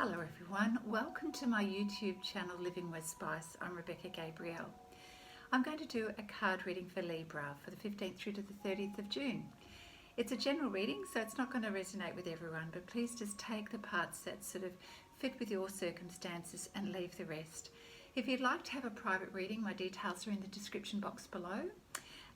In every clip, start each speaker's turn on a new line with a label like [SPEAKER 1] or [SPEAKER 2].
[SPEAKER 1] Hello everyone, welcome to my YouTube channel Living with Spice. I'm Rebecca Gabrielle. I'm going to do a card reading for Libra for the 15th through to the 30th of June. It's a general reading, so it's not going to resonate with everyone, but please just take the parts that sort of fit with your circumstances and leave the rest. If you'd like to have a private reading, my details are in the description box below.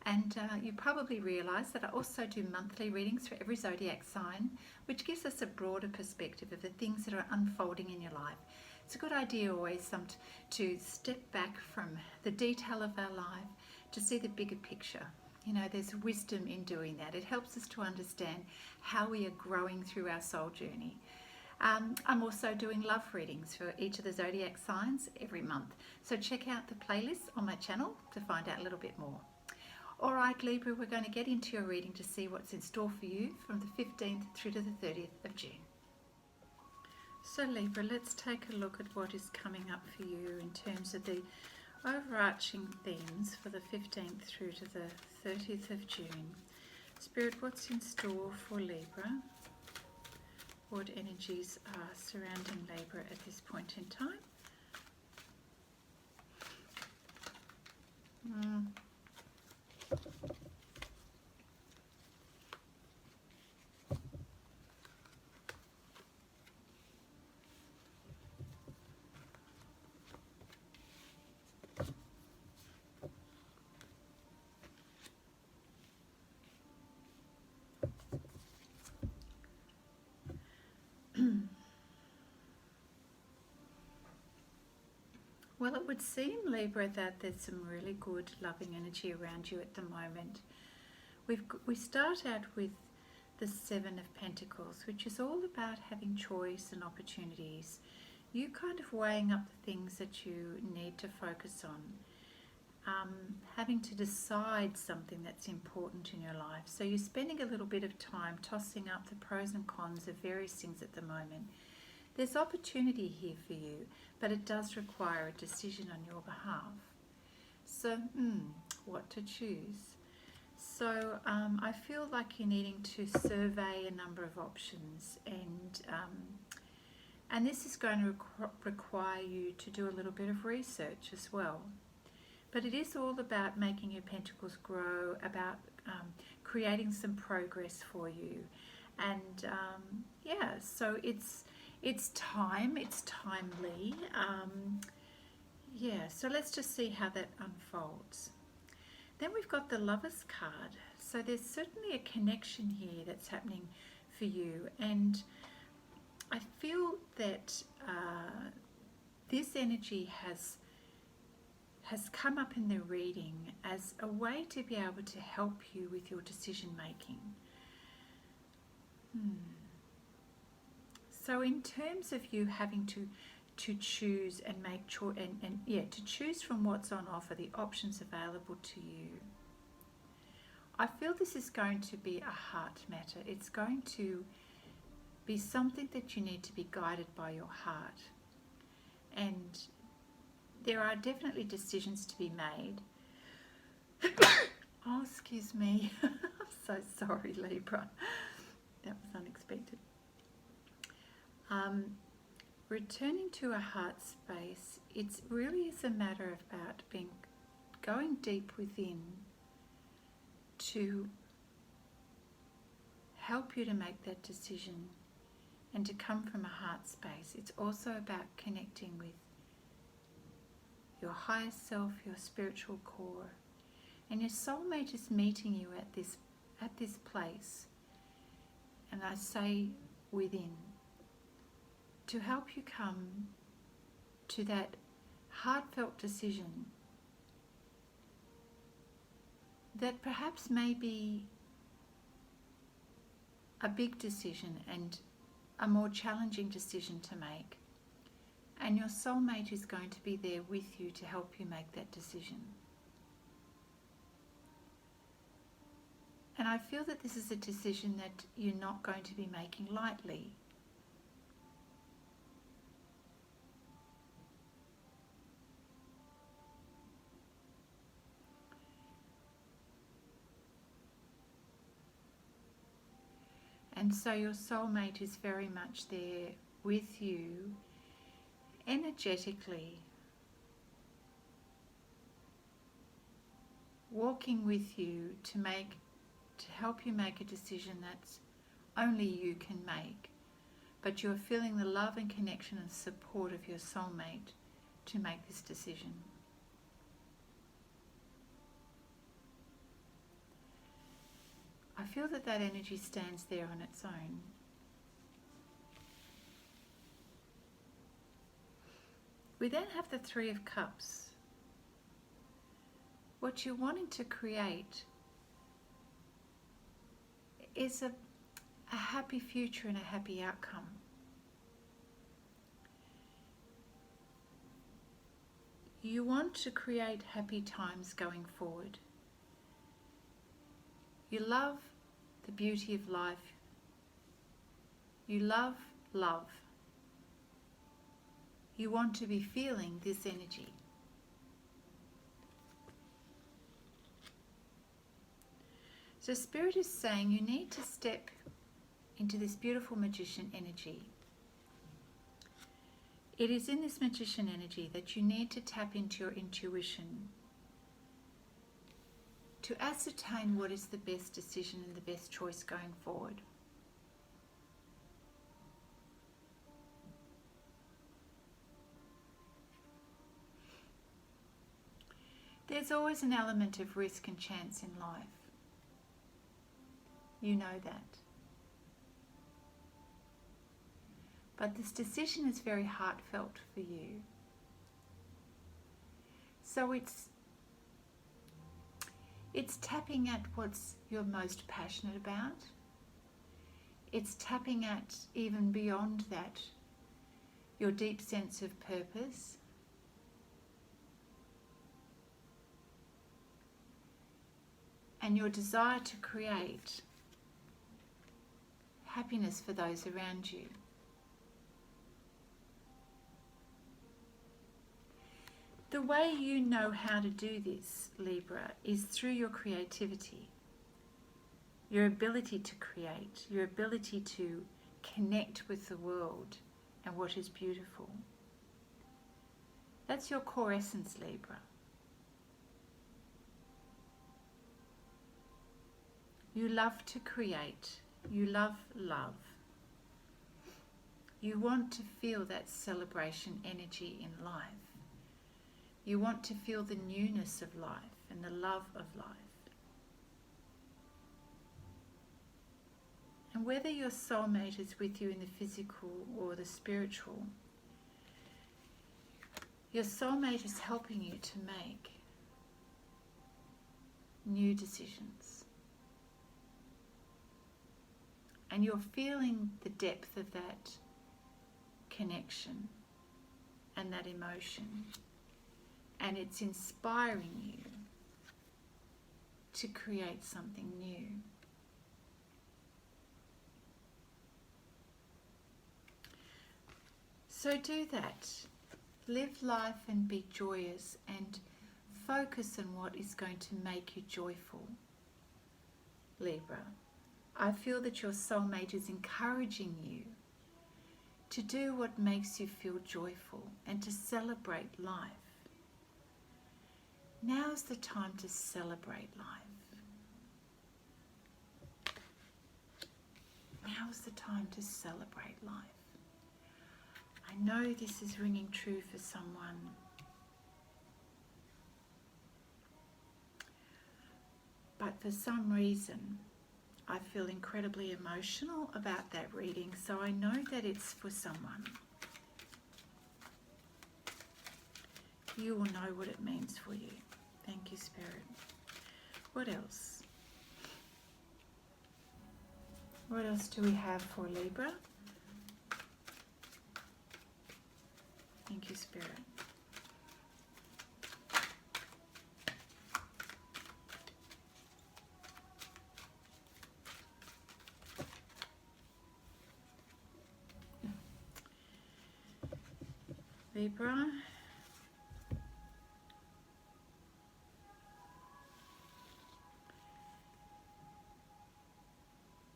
[SPEAKER 1] And you probably realise that I also do monthly readings for every zodiac sign, which gives us a broader perspective of the things that are unfolding in your life. It's a good idea always to step back from the detail of our life to see the bigger picture. You know, there's wisdom in doing that. It helps us to understand how we are growing through our soul journey. I'm also doing love readings for each of the zodiac signs every month. So check out the playlist on my channel to find out a little bit more. Alright Libra, we're going to get into your reading to see what's in store for you from the 15th through to the 30th of June. So Libra, let's take a look at what is coming up for you in terms of the overarching themes for the 15th through to the 30th of June. Spirit, what's in store for Libra? What energies are surrounding Libra at this point in time? Well, it would seem, Libra, that there's some really good loving energy around you at the moment. We start out with the Seven of Pentacles, which is all about having choice and opportunities. You kind of weighing up the things that you need to focus on. Having to decide something that's important in your life. So you're spending a little bit of time tossing up the pros and cons of various things at the moment. There's opportunity here for you, but it does require a decision on your behalf. So, what to choose? So, I feel like you're needing to survey a number of options, and this is going to require you to do a little bit of research as well. But it is all about making your pentacles grow, about creating some progress for you, and yeah. So it's timely. Yeah, so let's just see how that unfolds. Then we've got the Lovers card. So there's certainly a connection here that's happening for you, and I feel that this energy has come up in the reading as a way to be able to help you with your decision making. So in terms of you having to choose and make choice and to choose from what's on offer, the options available to you, I feel this is going to be a heart matter. It's going to be something that you need to be guided by your heart. And there are definitely decisions to be made. Oh, excuse me. I'm so sorry, Libra. That was unexpected. Returning to a heart space, it really is a matter about going deep within to help you to make that decision and to come from a heart space. It's also about connecting with your higher self, your spiritual core, and your soulmate is meeting you at this place, and I say within, to help you come to that heartfelt decision that perhaps may be a big decision and a more challenging decision to make. And your soulmate is going to be there with you to help you make that decision. And I feel that this is a decision that you're not going to be making lightly. And so your soulmate is very much there with you energetically, walking with you to help you make a decision that's only you can make, but you're feeling the love and connection and support of your soulmate to make this decision. I feel that that energy stands there on its own. We then have the Three of Cups. What you're wanting to create is a happy future and a happy outcome. You want to create happy times going forward. You love the beauty of life. You love love. You want to be feeling this energy. So Spirit is saying you need to step into this beautiful magician energy. It is in this magician energy that you need to tap into your intuition to ascertain what is the best decision and the best choice going forward. There's always an element of risk and chance in life. You know that. But this decision is very heartfelt for you. So it's tapping at what's you're most passionate about. It's tapping at, even beyond that, your deep sense of purpose. And your desire to create happiness for those around you. The way you know how to do this, Libra, is through your creativity, your ability to create, your ability to connect with the world and what is beautiful. That's your core essence, Libra. You love to create. You love love. You want to feel that celebration energy in life. You want to feel the newness of life and the love of life. And whether your soulmate is with you in the physical or the spiritual, your soulmate is helping you to make new decisions. And you're feeling the depth of that connection and that emotion. And it's inspiring you to create something new. So do that. Live life and be joyous and focus on what is going to make you joyful, Libra. I feel that your soulmate is encouraging you to do what makes you feel joyful and to celebrate life. Now's the time to celebrate life. Now's the time to celebrate life. I know this is ringing true for someone. But for some reason, I feel incredibly emotional about that reading, so I know that it's for someone. You will know what it means for you. Thank you, Spirit. What else? What else do we have for Libra? Thank you, Spirit. Libra.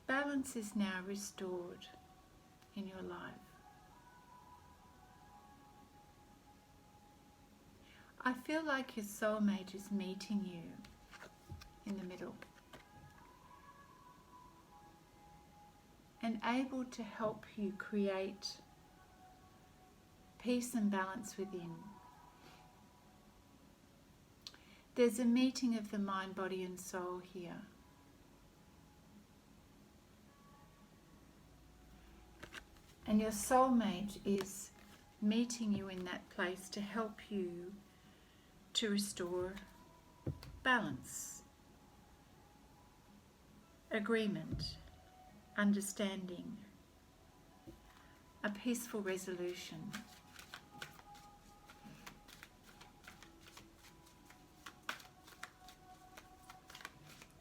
[SPEAKER 1] Balance is now restored in your life. I feel like your soulmate is meeting you in the middle and able to help you create peace and balance within. There's a meeting of the mind, body and soul here. And your soulmate is meeting you in that place to help you to restore balance, agreement, understanding, a peaceful resolution.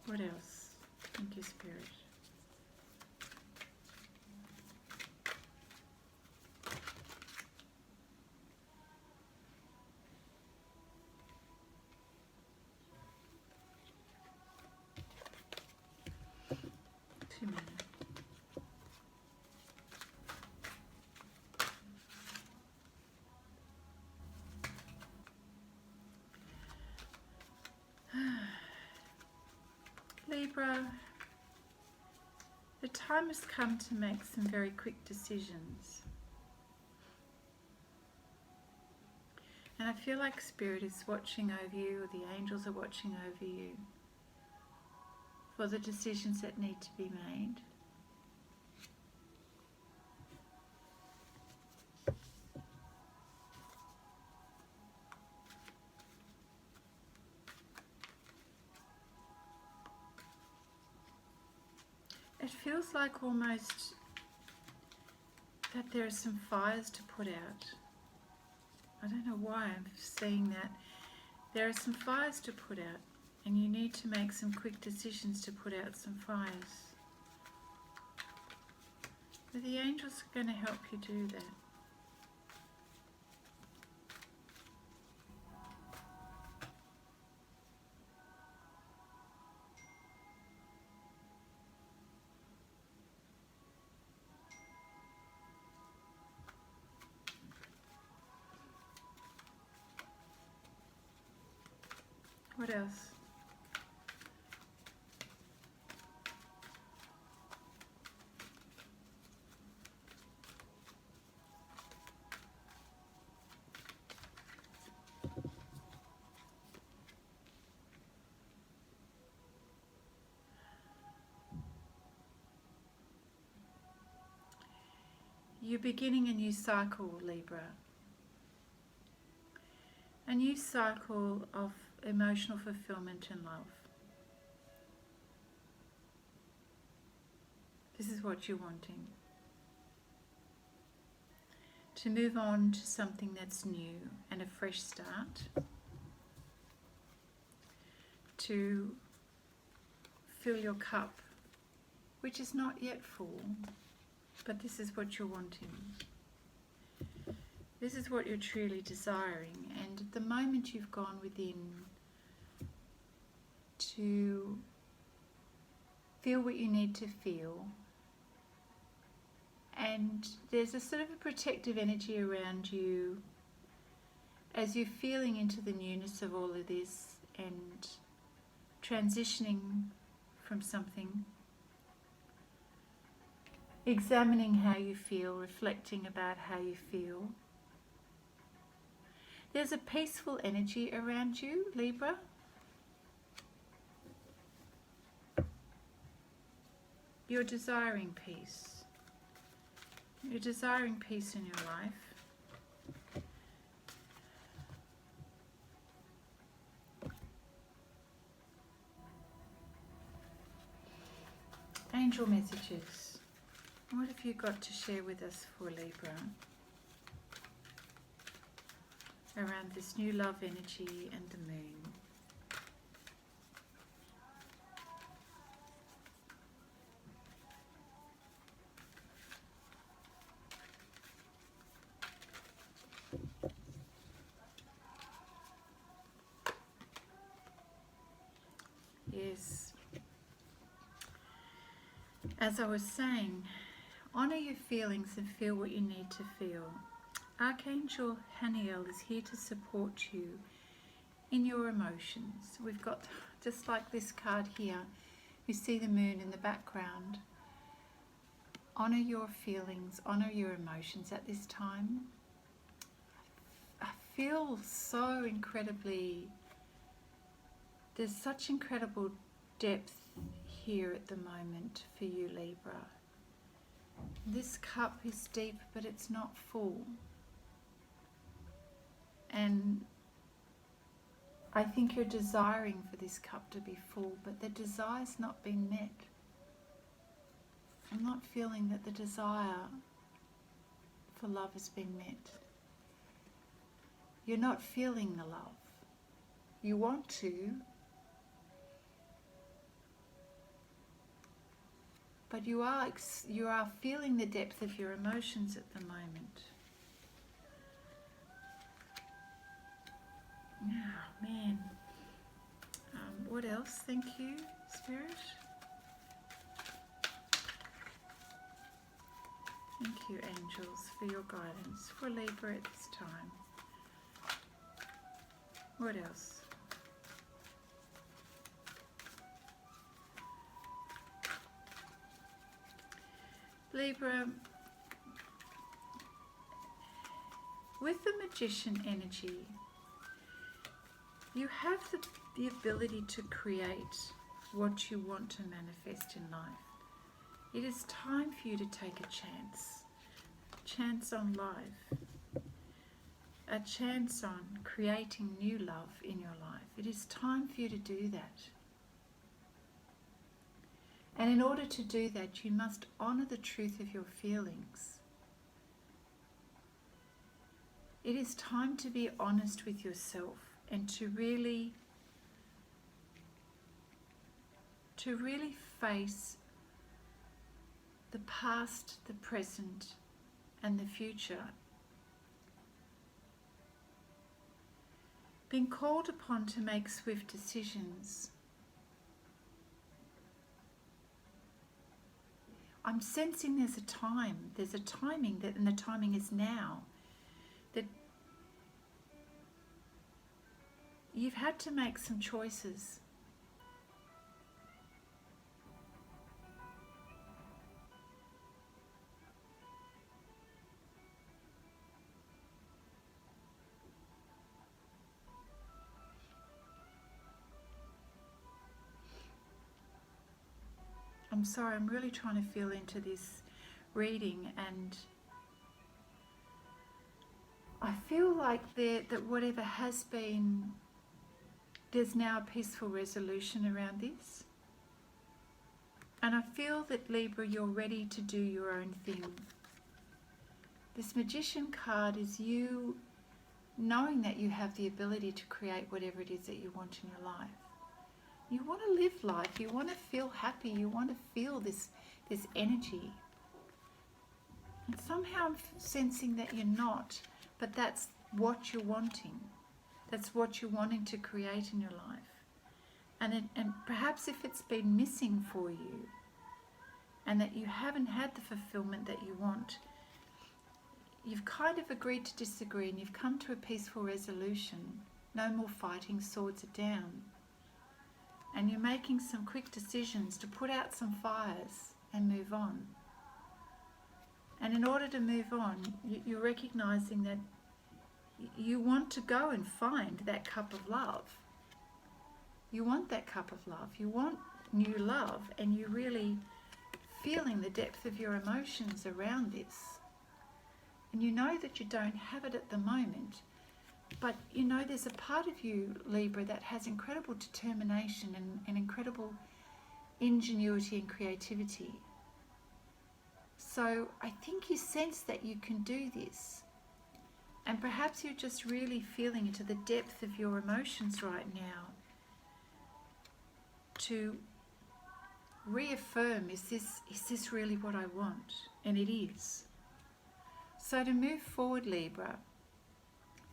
[SPEAKER 1] What else? Thank you, Spirit. Too many. Libra, the time has come to make some very quick decisions. And I feel like Spirit is watching over you, or the angels are watching over you, for the decisions that need to be made. It feels like almost that there are some fires to put out. I don't know why I'm seeing that. There are some fires to put out, and you need to make some quick decisions to put out some fires. But the angels are going to help you do that. What else? You're beginning a new cycle, Libra. A new cycle of emotional fulfillment and love. This is what you're wanting. To move on to something that's new and a fresh start. To fill your cup, which is not yet full, but this is what you're wanting. This is what you're truly desiring, and at the moment you've gone within to feel what you need to feel, and there's a sort of a protective energy around you as you're feeling into the newness of all of this and transitioning from something, examining how you feel, reflecting about how you feel. There's a peaceful energy around you, Libra. You're desiring peace. You're desiring peace in your life. Angel messages. What have you got to share with us for Libra around this new love energy and the moon? Yes. As I was saying, honor your feelings and feel what you need to feel. Archangel Haniel is here to support you in your emotions. We've got, just like this card here, you see the moon in the background. Honour your feelings, honour your emotions at this time. I feel so incredibly, there's such incredible depth here at the moment for you, Libra. This cup is deep, but it's not full. And I think you're desiring for this cup to be full, but the desire's not been met. I'm not feeling that the desire for love has been met. You're not feeling the love. You want to, but you are feeling the depth of your emotions at the moment. Oh, man. What else? Thank you, Spirit. Thank you, angels, for your guidance for Libra at this time. What else? Libra, with the Magician energy, you have the ability to create what you want to manifest in life. It is time for you to take a chance on life, a chance on creating new love in your life. It is time for you to do that. And in order to do that, you must honour the truth of your feelings. It is time to be honest with yourself and to really face the past, the present, and the future. Being called upon to make swift decisions. I'm sensing there's a timing, and the timing is now. That you've had to make some choices. I'm sorry, I'm really trying to feel into this reading, and I feel like that whatever has been, there's now a peaceful resolution around this. And I feel that, Libra, you're ready to do your own thing. This Magician card is you knowing that you have the ability to create whatever it is that you want in your life. You want to live life, you want to feel happy, you want to feel this energy. And somehow I'm sensing that you're not, but that's what you're wanting. That's what you're wanting to create in your life. And perhaps if it's been missing for you, and that you haven't had the fulfillment that you want, you've kind of agreed to disagree and you've come to a peaceful resolution. No more fighting, swords are down. And you're making some quick decisions to put out some fires and move on. And in order to move on, you're recognizing that you want to go and find that cup of love. You want that cup of love. You want new love, and you're really feeling the depth of your emotions around this. And you know that you don't have it at the moment. But you know there's a part of you, Libra, that has incredible determination and incredible ingenuity and creativity. So I think you sense that you can do this. And perhaps you're just really feeling into the depth of your emotions right now to reaffirm, is this really what I want? And it is. So to move forward, Libra,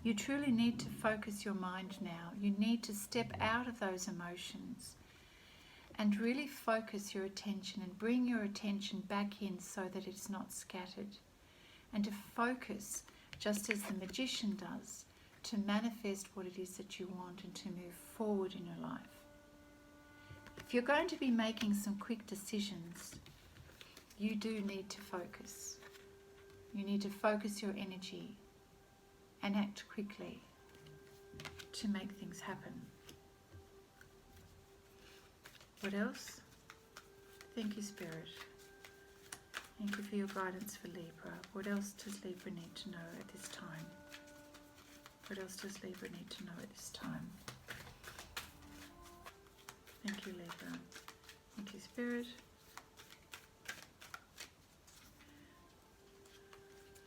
[SPEAKER 1] you truly need to focus your mind now. You need to step out of those emotions and really focus your attention and bring your attention back in so that it's not scattered. And to focus, just as the Magician does, to manifest what it is that you want and to move forward in your life. If you're going to be making some quick decisions, you do need to focus. You need to focus your energy and act quickly to make things happen. What else? Thank you, Spirit. Thank you for your guidance for Libra. What else does Libra need to know at this time? What else does Libra need to know at this time? Thank you, Libra. Thank you, Spirit.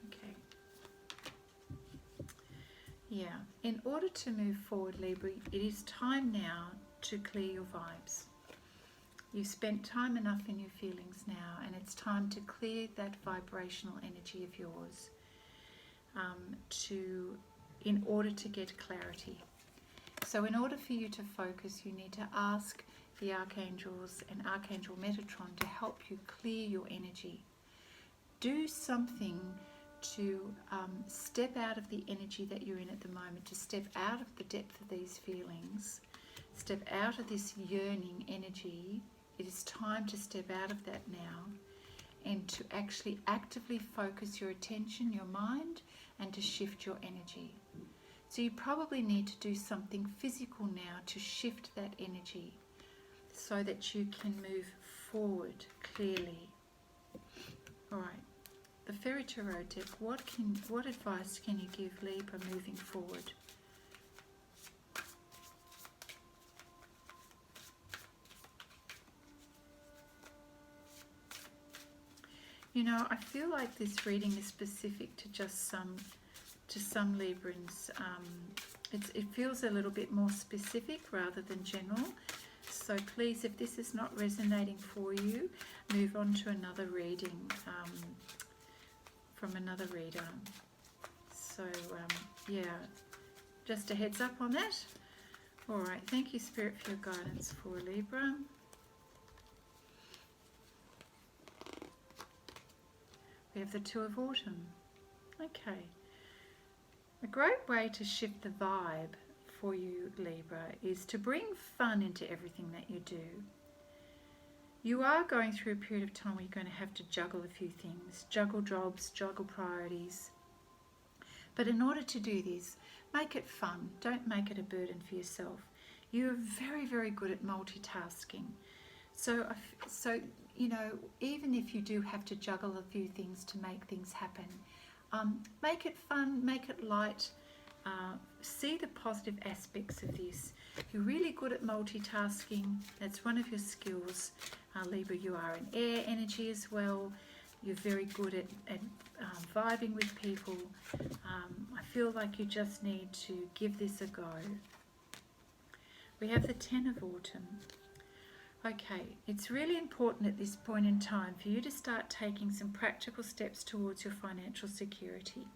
[SPEAKER 1] Okay. Yeah. In order to move forward, Libra, it is time now to clear your vibes. You've spent time enough in your feelings now, and it's time to clear that vibrational energy of yours in order to get clarity. So in order for you to focus, you need to ask the archangels and Archangel Metatron to help you clear your energy. Do something to step out of the energy that you're in at the moment, to step out of the depth of these feelings, step out of this yearning energy. It is time to step out of that now and to actually actively focus your attention, your mind, and to shift your energy. So you probably need to do something physical now to shift that energy so that you can move forward clearly. All right, the Fairy Tarot deck, what advice can you give Libra moving forward? You know, I feel like this reading is specific to just some Librans. It feels a little bit more specific rather than general. So please, if this is not resonating for you, move on to another reading from another reader. So yeah, just a heads up on that. All right, thank you, Spirit, for your guidance for Libra. We have the Two of Autumn. Okay. A great way to shift the vibe for you, Libra, is to bring fun into everything that you do. You are going through a period of time where you're going to have to juggle a few things, juggle jobs, juggle priorities. But in order to do this, make it fun. Don't make it a burden for yourself. You're very, very good at multitasking. So you know, even if you do have to juggle a few things to make things happen, make it fun, make it light. See the positive aspects of this. You're really good at multitasking. That's one of your skills. Libra, you are an air energy as well. You're very good at vibing with people. I feel like you just need to give this a go. We have the Ten of Autumn. Okay, it's really important at this point in time for you to start taking some practical steps towards your financial security.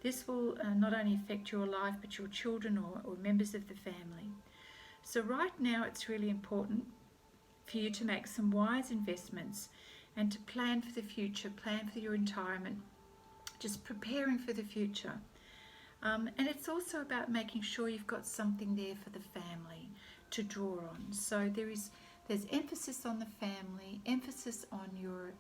[SPEAKER 1] This will not only affect your life, but your children or members of the family. So right now it's really important for you to make some wise investments and to plan for the future, plan for your retirement, just preparing for the future. And it's also about making sure you've got something there for the family to draw on. So there's emphasis on the family, emphasis on your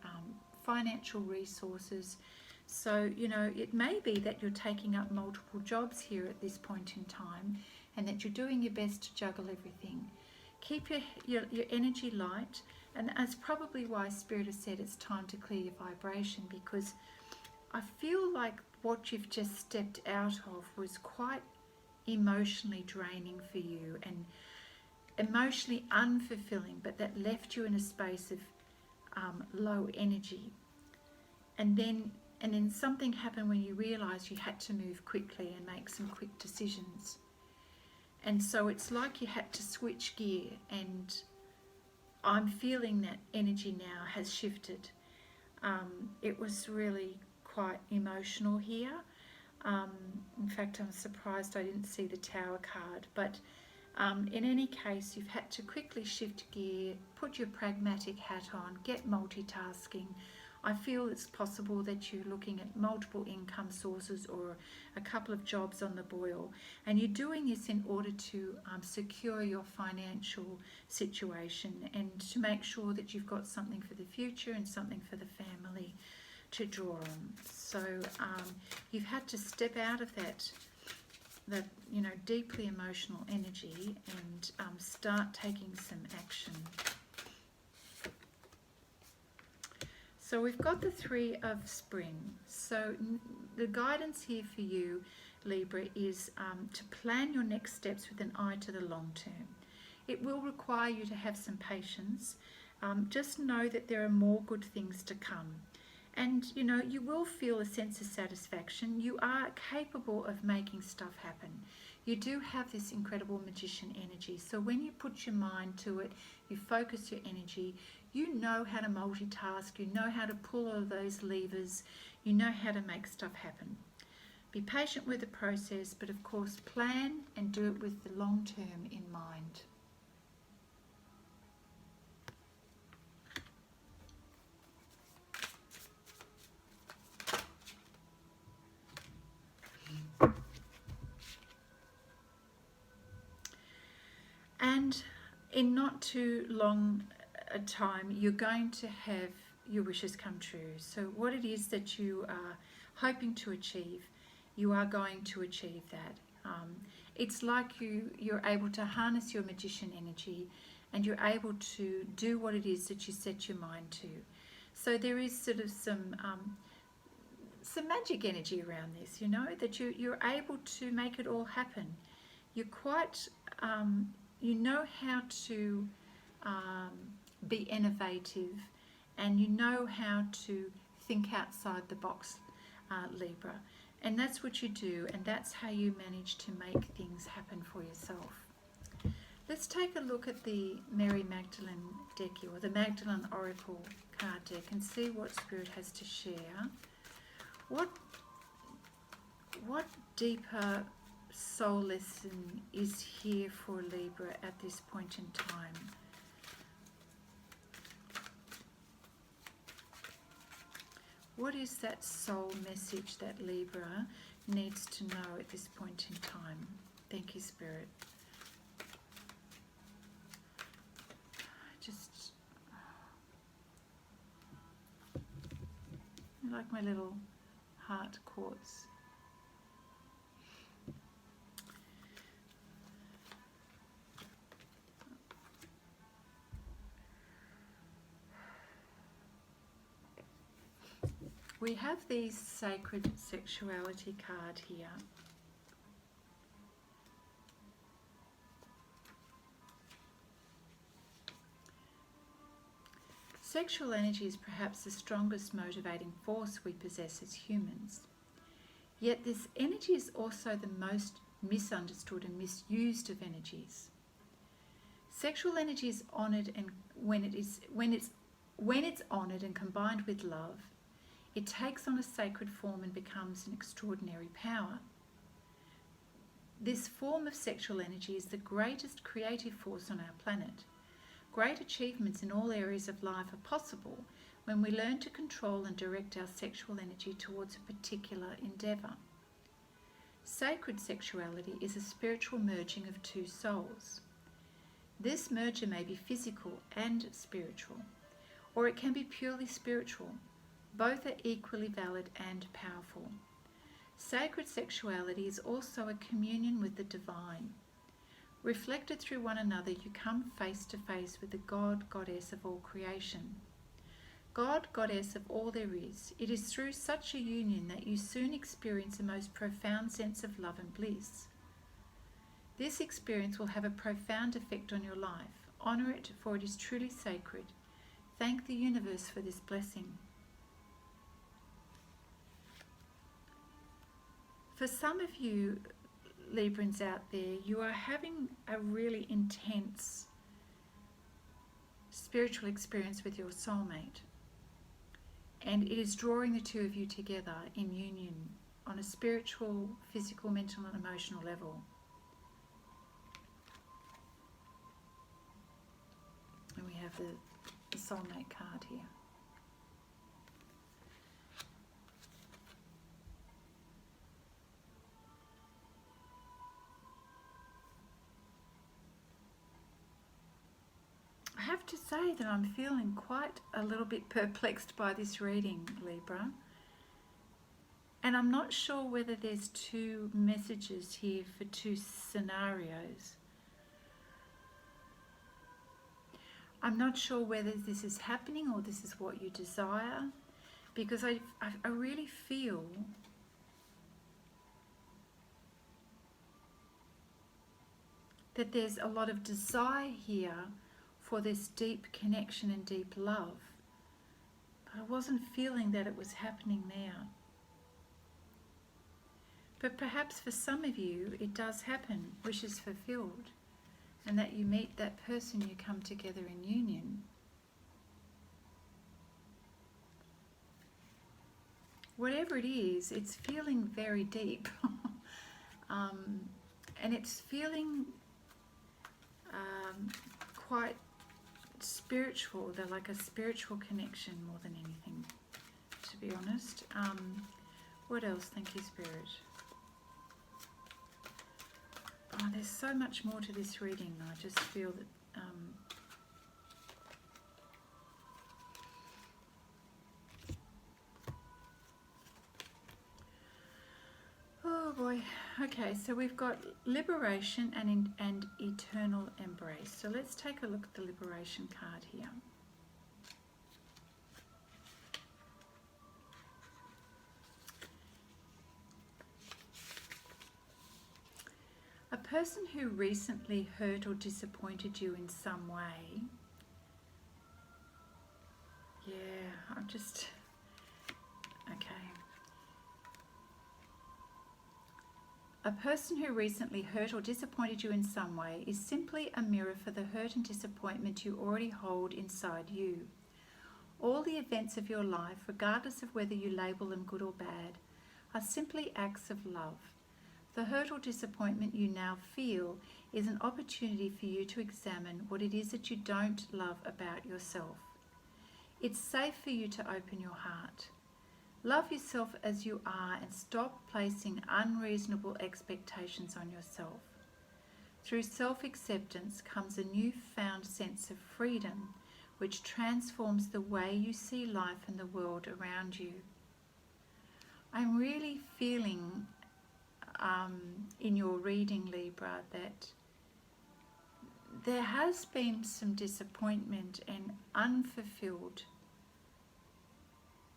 [SPEAKER 1] financial resources. So, you know, it may be that you're taking up multiple jobs here at this point in time and that you're doing your best to juggle everything. Keep your energy light, and that's probably why Spirit has said it's time to clear your vibration, because I feel like what you've just stepped out of was quite emotionally draining for you and emotionally unfulfilling, but that left you in a space of low energy. And then something happened when you realised you had to move quickly and make some quick decisions. And so it's like you had to switch gear, and I'm feeling that energy now has shifted. It was really quite emotional here. In fact, I'm surprised I didn't see the Tower card, but in any case, you've had to quickly shift gear, put your pragmatic hat on, get multitasking. I feel it's possible that you're looking at multiple income sources or a couple of jobs on the boil, and you're doing this in order to secure your financial situation and to make sure that you've got something for the future and something for the family to draw on. So you've had to step out of that deeply emotional energy and start taking some action. So we've got the Three of Spring. So the guidance here for you, Libra, is to plan your next steps with an eye to the long term. It will require you to have some patience. Just know that there are more good things to come. And, you will feel a sense of satisfaction. You are capable of making stuff happen. You do have this incredible magician energy. So when you put your mind to it, you focus your energy, you know how to multitask, you know how to pull all of those levers, you know how to make stuff happen. Be patient with the process, but of course plan and do it with the long term in mind. And in not too long a time, you're going to have your wishes come true. So what it is that you are hoping to achieve, you are going to achieve that. It's like you're able to harness your magician energy and you're able to do what it is that you set your mind to. So there is sort of some magic energy around this, that you're able to make it all happen. You're quite... you know how to be innovative, and you know how to think outside the box, Libra. And that's what you do, and that's how you manage to make things happen for yourself. Let's take a look at the Mary Magdalene deck, or the Magdalene Oracle card deck, and see what Spirit has to share. What deeper soul lesson is here for Libra at this point in time? What is that soul message that Libra needs to know at this point in time? Thank you, Spirit. I like my little heart quartz. We have the Sacred Sexuality card here. Sexual energy is perhaps the strongest motivating force we possess as humans. Yet this energy is also the most misunderstood and misused of energies. Sexual energy is honoured, and when it's honoured and combined with love, it takes on a sacred form and becomes an extraordinary power. This form of sexual energy is the greatest creative force on our planet. Great achievements in all areas of life are possible when we learn to control and direct our sexual energy towards a particular endeavour. Sacred sexuality is a spiritual merging of two souls. This merger may be physical and spiritual, or it can be purely spiritual. Both are equally valid and powerful. Sacred sexuality is also a communion with the divine. Reflected through one another, you come face to face with the God, Goddess of all creation. God, Goddess of all there is, it is through such a union that you soon experience a most profound sense of love and bliss. This experience will have a profound effect on your life. Honour it, for it is truly sacred. Thank the universe for this blessing. For some of you Librans out there, you are having a really intense spiritual experience with your soulmate, and it is drawing the two of you together in union on a spiritual, physical, mental and emotional level. And we have the soulmate card here. to say that I'm feeling quite a little bit perplexed by this reading, Libra. And I'm not sure whether there's two messages here for two scenarios. I'm not sure whether this is happening or this is what you desire, because I really feel that there's a lot of desire here for this deep connection and deep love. But I wasn't feeling that it was happening now. But perhaps for some of you it does happen, wishes fulfilled, and that you meet that person, you come together in union. Whatever it is, it's feeling very deep. And it's feeling quite spiritual. They're like a spiritual connection more than anything, to be honest. What else? Thank you, Spirit. Oh, there's so much more to this reading. I just feel that oh boy. Okay, so we've got liberation and eternal embrace. So let's take a look at the liberation card here. A person who recently hurt or disappointed you in some way. Yeah, I'm just... Okay. A person who recently hurt or disappointed you in some way is simply a mirror for the hurt and disappointment you already hold inside you. All the events of your life, regardless of whether you label them good or bad, are simply acts of love. The hurt or disappointment you now feel is an opportunity for you to examine what it is that you don't love about yourself. It's safe for you to open your heart. Love yourself as you are and stop placing unreasonable expectations on yourself. Through self-acceptance comes a newfound sense of freedom, which transforms the way you see life and the world around you. I'm really feeling in your reading, Libra, that there has been some disappointment and unfulfilled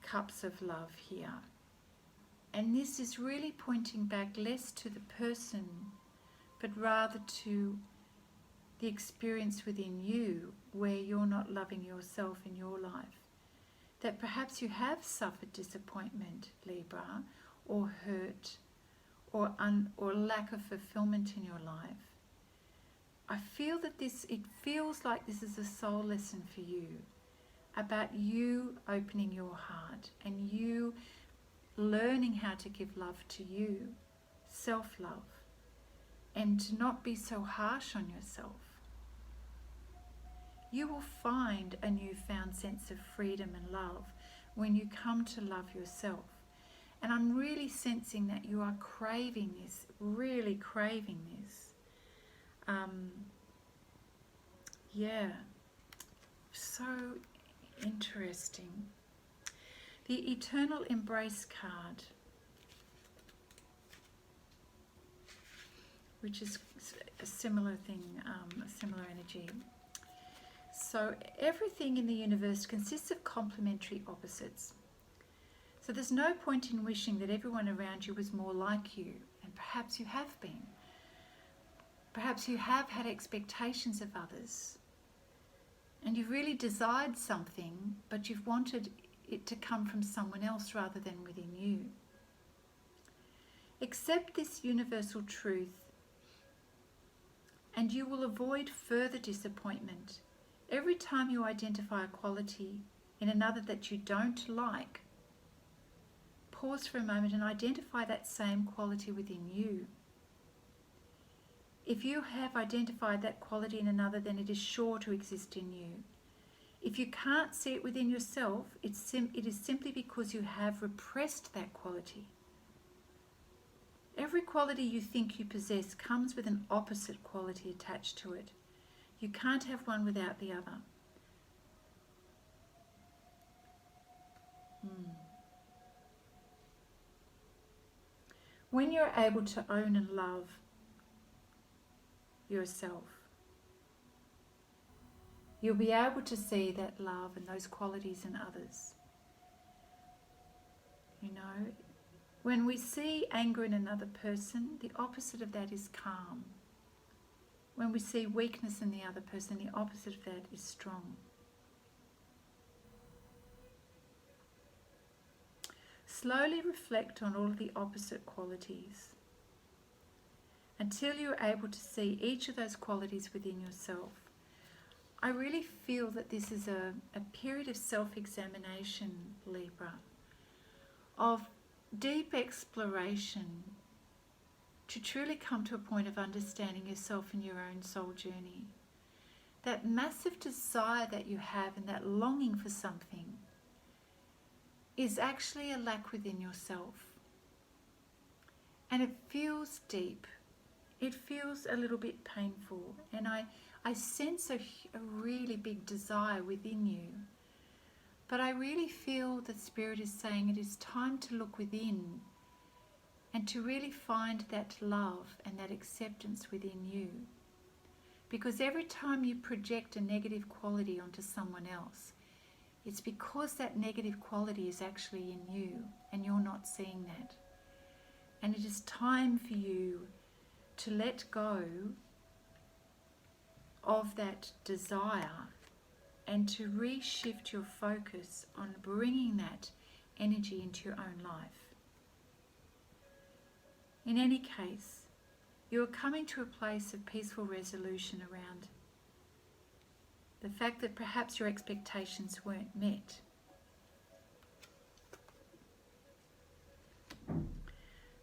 [SPEAKER 1] cups of love here. And this is really pointing back less to the person, but rather to the experience within you where you're not loving yourself in your life. That perhaps you have suffered disappointment, Libra, or hurt, or lack of fulfillment in your life. I feel that it feels like this is a soul lesson for you, about you opening your heart and you learning how to give love to you, self-love, and to not be so harsh on yourself. You will find a newfound sense of freedom and love when you come to love yourself. And I'm really sensing that you are craving this, really craving this. Yeah, so interesting. The Eternal Embrace card, which is a similar thing, a similar energy. So everything in the universe consists of complementary opposites. So there's no point in wishing that everyone around you was more like you, and perhaps you have been. Perhaps you have had expectations of others, and you've really desired something, but you've wanted it to come from someone else rather than within you. Accept this universal truth, and you will avoid further disappointment. Every time you identify a quality in another that you don't like, pause for a moment and identify that same quality within you. If you have identified that quality in another, then it is sure to exist in you. If you can't see it within yourself, it is simply because you have repressed that quality. Every quality you think you possess comes with an opposite quality attached to it. You can't have one without the other. When you're able to own and love yourself, you'll be able to see that love and those qualities in others. You know, when we see anger in another person, the opposite of that is calm. When we see weakness in the other person, the opposite of that is strong. Slowly reflect on all of the opposite qualities until you're able to see each of those qualities within yourself. I really feel that this is a period of self-examination, Libra, of deep exploration to truly come to a point of understanding yourself in your own soul journey. That massive desire that you have and that longing for something is actually a lack within yourself. And it feels deep. It feels a little bit painful. And I sense a really big desire within you. But I really feel that Spirit is saying it is time to look within and to really find that love and that acceptance within you. Because every time you project a negative quality onto someone else, it's because that negative quality is actually in you and you're not seeing that. And it is time for you to let go of that desire and to reshift your focus on bringing that energy into your own life. In any case, you are coming to a place of peaceful resolution around the fact that perhaps your expectations weren't met.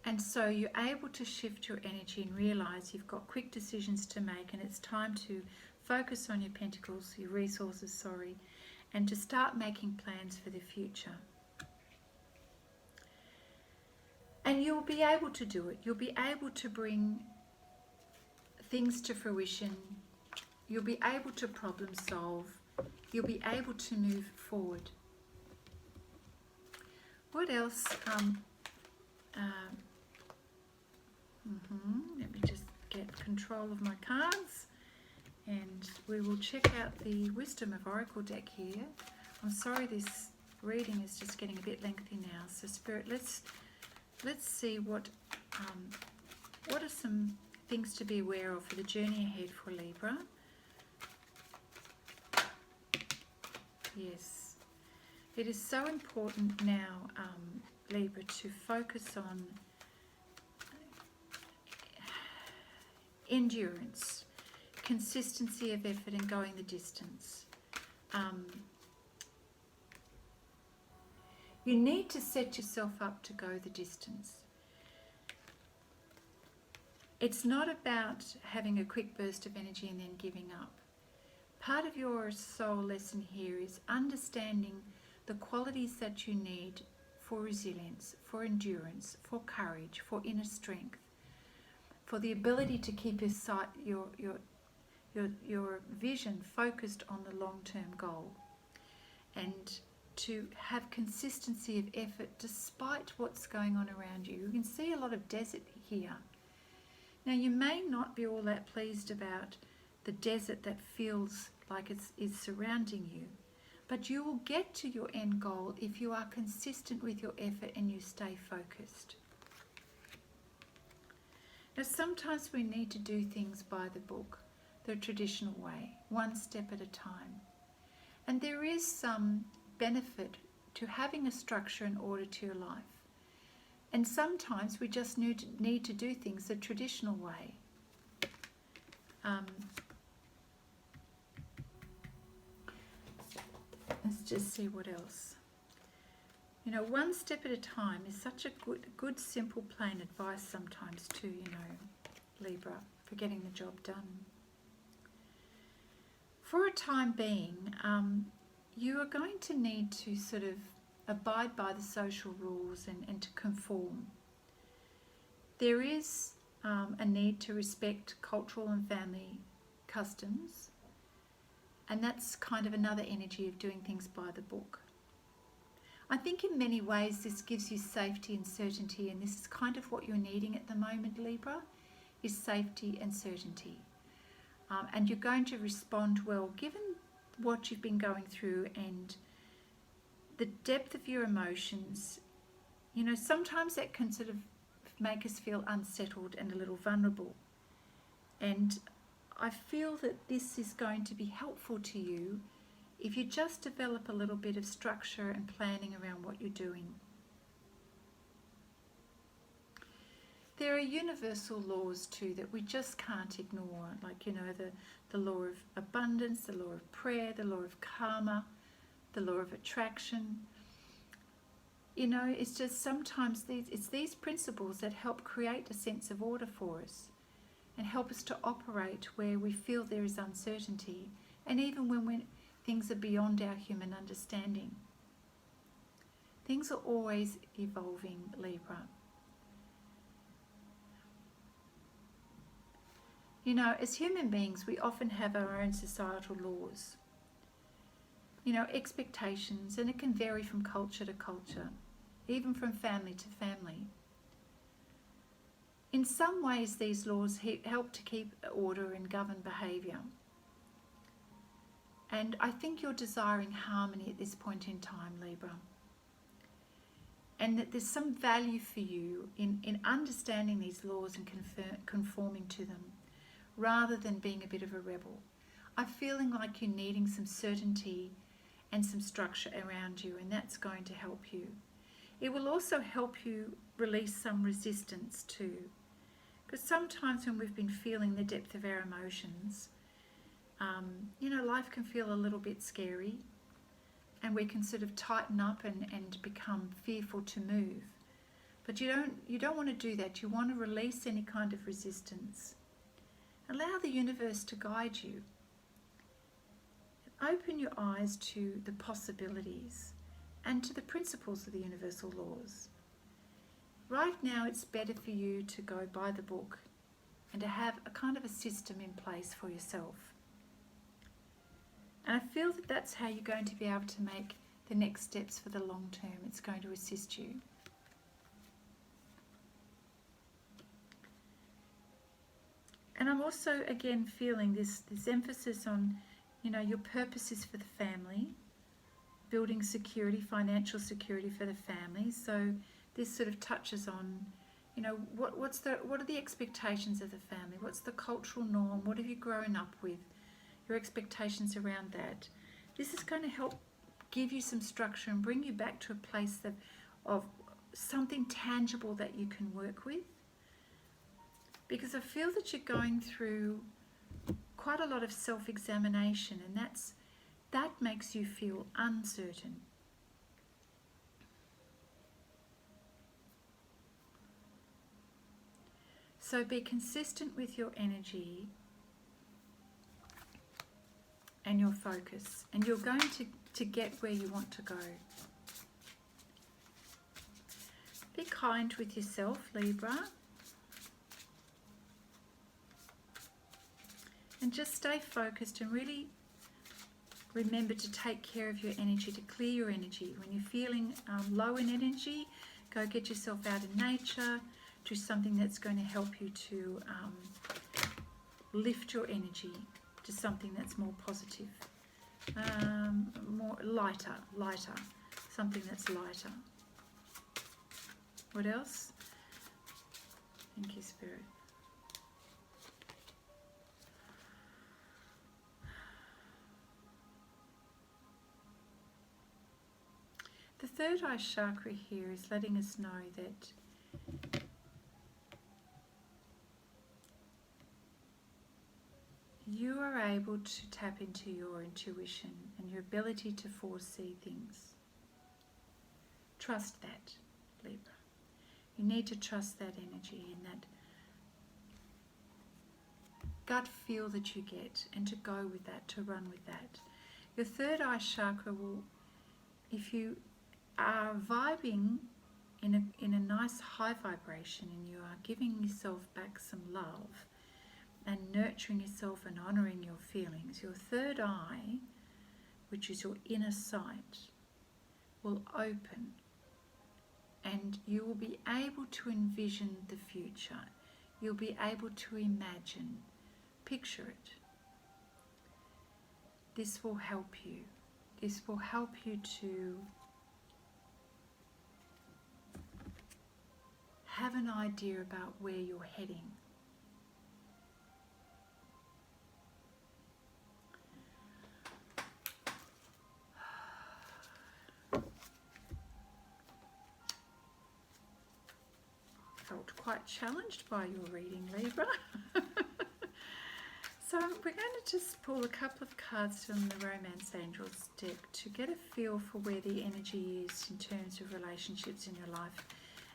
[SPEAKER 1] And so you're able to shift your energy and realize you've got quick decisions to make, and it's time to focus on your pentacles, your resources, and to start making plans for the future. And you'll be able to do it. You'll be able to bring things to fruition. You'll be able to problem solve. You'll be able to move forward. What else? Let me just get control of my cards, and we will check out the Wisdom of Oracle deck here. I'm sorry, this reading is just getting a bit lengthy now. So Spirit, let's see what are some things to be aware of for the journey ahead for Libra. Yes, it is so important now, Libra, to focus on endurance, consistency of effort and going the distance. You need to set yourself up to go the distance. It's not about having a quick burst of energy and then giving up. Part of your soul lesson here is understanding the qualities that you need for resilience, for endurance, for courage, for inner strength, for the ability to keep your vision focused on the long-term goal, and to have consistency of effort despite what's going on around you. You can see a lot of desert here. Now, you may not be all that pleased about the desert that feels like it is surrounding you, but you will get to your end goal if you are consistent with your effort and you stay focused. Now, sometimes we need to do things by the book, the traditional way, one step at a time. And there is some benefit to having a structure and order to your life. And sometimes we just need to do things the traditional way. Let's just see what else. You know, one step at a time is such a good, simple, plain advice sometimes too, you know, Libra, for getting the job done. For a time being, you are going to need to sort of abide by the social rules and to conform. There is a need to respect cultural and family customs, and that's kind of another energy of doing things by the book. I think in many ways this gives you safety and certainty, and this is kind of what you're needing at the moment, Libra, is safety and certainty. And you're going to respond well given what you've been going through and the depth of your emotions. You know, sometimes that can sort of make us feel unsettled and a little vulnerable. And I feel that this is going to be helpful to you if you just develop a little bit of structure and planning around what you're doing. There are universal laws too that we just can't ignore, like, you know, the law of abundance, the law of prayer, the law of karma, the law of attraction. You know, it's just sometimes it's these principles that help create a sense of order for us and help us to operate where we feel there is uncertainty, and even when things are beyond our human understanding. Things are always evolving, Libra. You know, as human beings, we often have our own societal laws. You know, expectations, and it can vary from culture to culture, even from family to family. In some ways, these laws help to keep order and govern behaviour. And I think you're desiring harmony at this point in time, Libra. And that there's some value for you in understanding these laws and conforming to them, rather than being a bit of a rebel. I'm feeling like you're needing some certainty and some structure around you, and that's going to help you. It will also help you release some resistance too. Because sometimes when we've been feeling the depth of our emotions, you know, life can feel a little bit scary, and we can sort of tighten up and become fearful to move. But you don't want to do that. You want to release any kind of resistance. Allow the universe to guide you. Open your eyes to the possibilities and to the principles of the universal laws. Right now, it's better for you to go by the book and to have a kind of a system in place for yourself. And I feel that that's how you're going to be able to make the next steps for the long term. It's going to assist you. And I'm also, again, feeling this emphasis on, you know, your purpose is for the family, building security, financial security for the family. So this sort of touches on, you know, what are the expectations of the family? What's the cultural norm? What have you grown up with? Your expectations around that. This is going to help give you some structure and bring you back to a place of something tangible that you can work with. Because I feel that you're going through quite a lot of self-examination, and that makes you feel uncertain. So be consistent with your energy and your focus, and you're going to get where you want to go. Be kind with yourself, Libra. And just stay focused and really remember to take care of your energy, to clear your energy. When you're feeling low in energy, go get yourself out in nature, do something that's going to help you to lift your energy to something that's more positive, more lighter, something that's lighter. What else? Thank you, Spirit. The third eye chakra here is letting us know that you are able to tap into your intuition and your ability to foresee things. Trust that, Libra. You need to trust that energy and that gut feel that you get, and to go with that, to run with that. Your third eye chakra will, if you are vibing in a nice high vibration and you are giving yourself back some love and nurturing yourself and honouring your feelings, your third eye, which is your inner sight, will open and you will be able to envision the future. You'll be able to imagine, picture it. This will help you. This will help you to have an idea about where you're heading. Felt quite challenged by your reading, Libra. So we're going to just pull a couple of cards from the Romance Angels deck to get a feel for where the energy is in terms of relationships in your life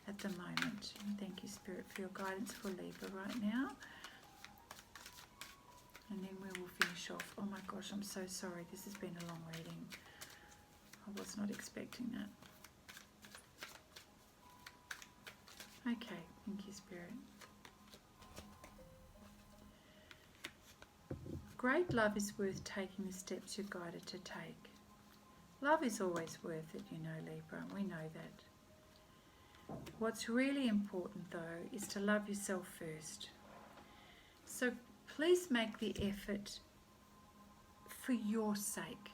[SPEAKER 1] at the moment. And thank you, Spirit, for your guidance for Libra right now. And then we will finish off. Oh my gosh, I'm so sorry. This has been a long reading. I was not expecting that. Okay, thank you, Spirit. Great love is worth taking the steps you're guided to take. Love is always worth it, you know, Libra. We know that. What's really important, though, is to love yourself first. So please make the effort for your sake.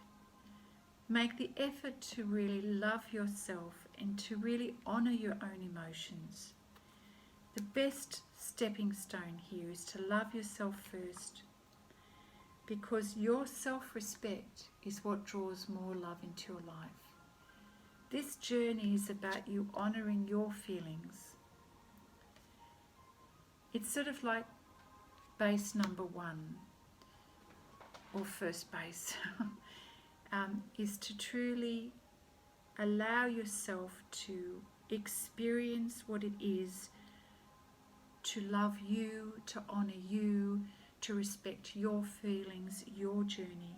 [SPEAKER 1] Make the effort to really love yourself and to really honour your own emotions. The best stepping stone here is to love yourself first, because your self-respect is what draws more love into your life. This journey is about you honouring your feelings. It's sort of like base number one, or first base, is to truly allow yourself to experience what it is to love you, to honour you, to respect your feelings, your journey.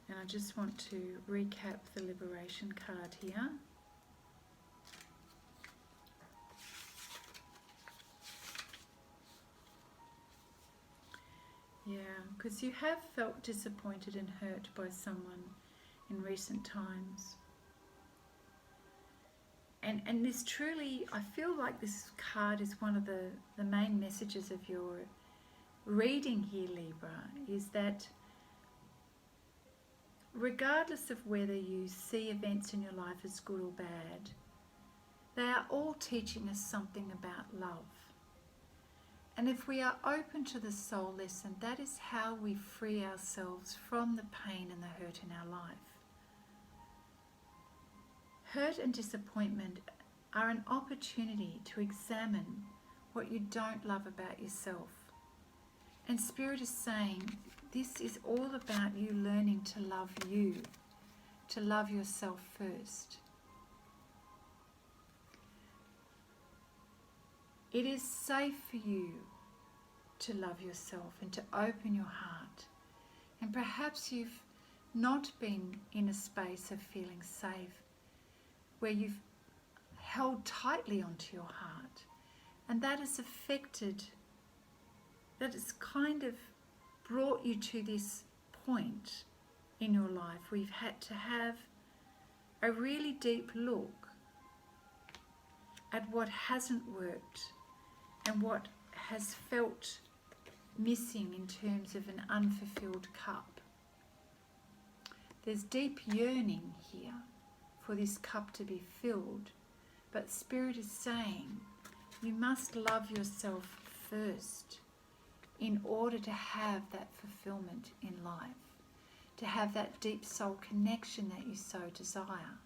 [SPEAKER 1] And I just want to recap the Liberation card here. Yeah, because you have felt disappointed and hurt by someone in recent times. And this truly, I feel like this card is one of the main messages of your reading here, Libra, is that regardless of whether you see events in your life as good or bad, they are all teaching us something about love. And if we are open to the soul lesson, that is how we free ourselves from the pain and the hurt in our life. Hurt and disappointment are an opportunity to examine what you don't love about yourself. And Spirit is saying this is all about you learning to love you, to love yourself first. It is safe for you to love yourself and to open your heart. And perhaps you've not been in a space of feeling safe, where you've held tightly onto your heart. And that has affected, that has kind of brought you to this point in your life where you've had to have a really deep look at what hasn't worked and what has felt missing in terms of an unfulfilled cup. There's deep yearning here for this cup to be filled, but Spirit is saying you must love yourself first in order to have that fulfillment in life, to have that deep soul connection that you so desire.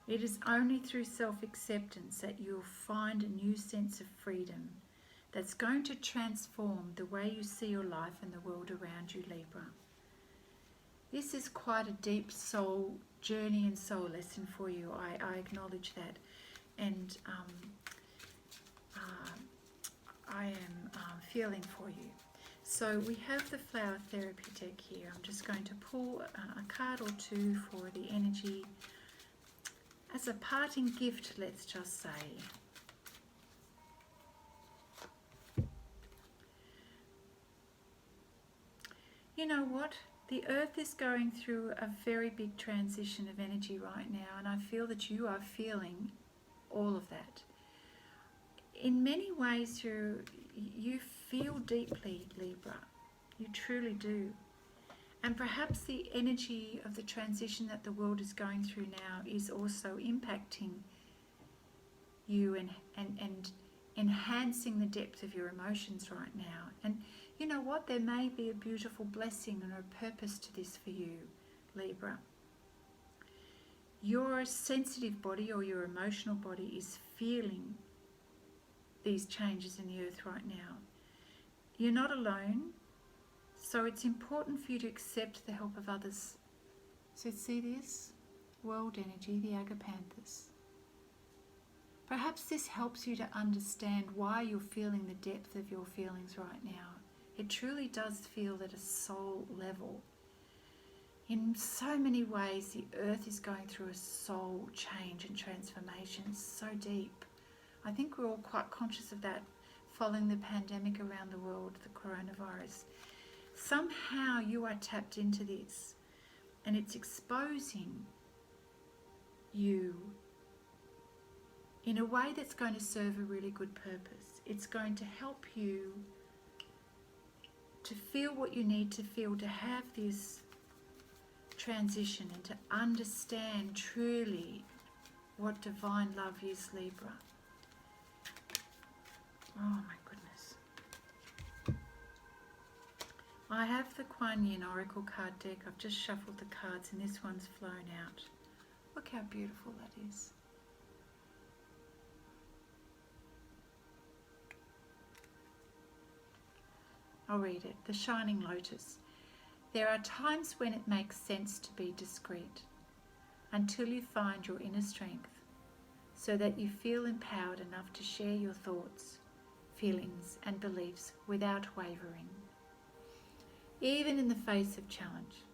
[SPEAKER 1] It is only through self-acceptance that you'll find a new sense of freedom that's going to transform the way you see your life and the world around you, Libra. This is quite a deep soul journey and soul lesson for you. I acknowledge that. And I am feeling for you. So we have the Flower Therapy deck here. I'm just going to pull a card or two for the energy as a parting gift, let's just say, you know what? The earth is going through a very big transition of energy right now, and I feel that you are feeling all of that. In many ways, you feel deeply, Libra. You truly do. And perhaps the energy of the transition that the world is going through now is also impacting you and enhancing the depth of your emotions right now. And you know what? There may be a beautiful blessing and a purpose to this for you, Libra. Your sensitive body or your emotional body is feeling these changes in the earth right now. You're not alone, so it's important for you to accept the help of others. So see this? World energy, the agapanthus. Perhaps this helps you to understand why you're feeling the depth of your feelings right now. It truly does feel at a soul level. In so many ways, the earth is going through a soul change and transformation so deep. I think we're all quite conscious of that following the pandemic around the world, the coronavirus. Somehow you are tapped into this, and it's exposing you in a way that's going to serve a really good purpose. It's going to help you to feel what you need to feel, to have this transition and to understand truly what divine love is, Libra. Oh my goodness. I have the Kuan Yin Oracle card deck. I've just shuffled the cards and this one's flown out. Look how beautiful that is. I'll read it. The Shining Lotus. There are times when it makes sense to be discreet until you find your inner strength so that you feel empowered enough to share your thoughts, feelings and beliefs without wavering, even in the face of challenge.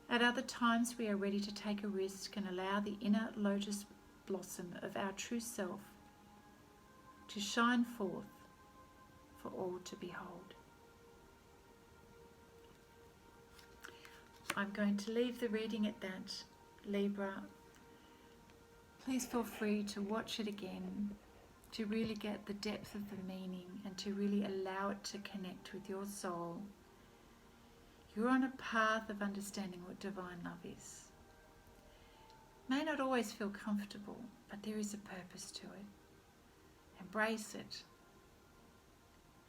[SPEAKER 1] At other times we are ready to take a risk and allow the inner lotus blossom of our true self to shine forth for all to behold. I'm going to leave the reading at that, Libra. Please feel free to watch it again, to really get the depth of the meaning and to really allow it to connect with your soul. You're on a path of understanding what divine love is. May not always feel comfortable, but there is a purpose to it. Embrace it,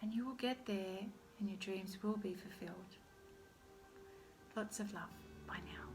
[SPEAKER 1] and you will get there and your dreams will be fulfilled. Lots of love. Bye now.